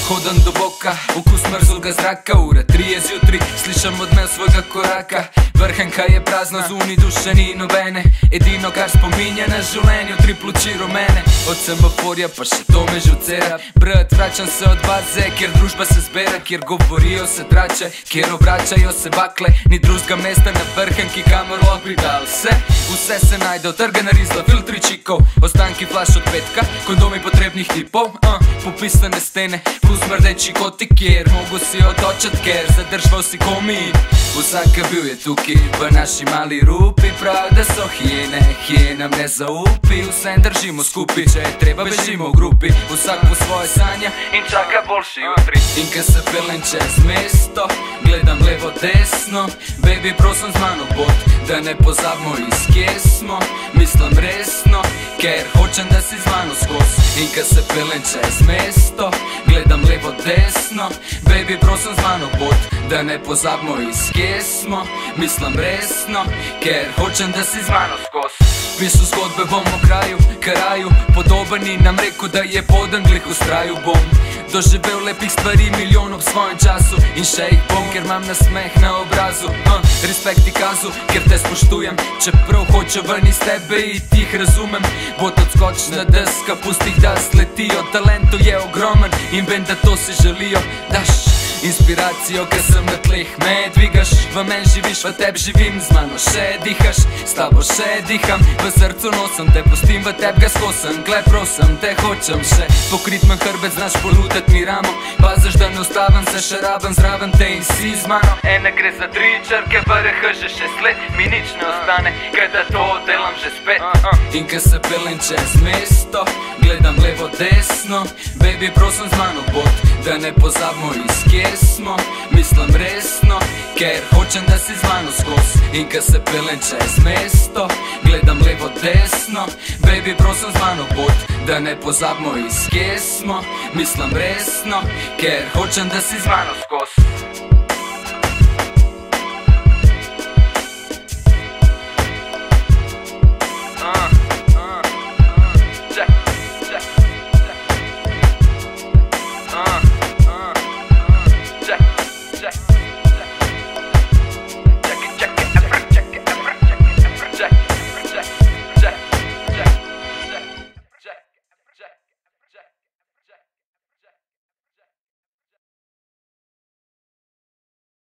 Hodam do boka, ukus mrzloga zraka. Ura 3 zjutri, slišam odmev svojega koraka. Vrhenka je prazna, zunaj duše ni nobene. Edino kar spominja na življenju, 3 pluči rumene. Od semaforja pa še to me žucera. Brat, vračam se od baze, kjer družba se zbera, kjer govorijo se trače, kjer obračajo se bakle. Ni drugega mesta na vrhenki, kamor lahko pridal se. Vse se najde, od trga narisla, filtri čikov, ostanki flaš od petka, kondomi potrebnih tipov, popisane stene, plus mrdeči koti, kjer mogo si otočat, ker zadržval si komi. Vsaka bil je tukaj, v naši mali rupi, prav da so hijene, hijenam ne zaupi. Vsem držimo skupaj, če je treba bežimo v grupi. Vsak po svoje sanja in čaka boljši jutri. In ko se pelem čez mesto, gledam levo desno. Baby, prosim z mano pot, da ne pozabimo iz kje smo. Mislim resno, ker hočem da si z mano skos. In ko se pelem čez mesto, gledam levo desno. Baby, prosim z mano pot, da ne pozabimo iz kje smo. Mislim resno, ker hočem da si z mano skos. Pisal zgodbe bom o kraju, kraju podoben in nam rekel, da je podan glih ustraju bom. Doživel lepih stvari milijon ob svojem času in še jih bom, ker imam nasmeh na obrazu. Respekt ti kazu, ker te spoštujem, čeprav hoče ven iz tebe in ti jih razumem. Bod odskočna deska, pustih da sletijo, talentu je ogromen in vem, da to si želijo. Daš inspiracijo, ker sem na tleh, me dvigaš. V men živiš, v tebi živim, z mano še dihaš, s tabo še diham. V srcu nosim te, pustim v tebi ga skosem. Gle, prosim, te hočem še pokrit me hrbet, znaš ponudit mi ramo. Paziš, da ne ostavim se, še rabim zraven te in si z mano. Ene gre za 3 črke, vrh že 6 let, mi nič ne ostane, kada to delam že spet. In ko se pelem čez mesto, gledam levo desno. Baby, prosim z mano pot, da ne pozabimo iz kje smo. Mislim resno, ker hočem da si z mano skos. In ko se pelem čez mesto, gledam levo desno. Baby, prosim z mano pot, da ne pozabimo iz kje smo. Mislim resno, ker hočem da si z mano skos.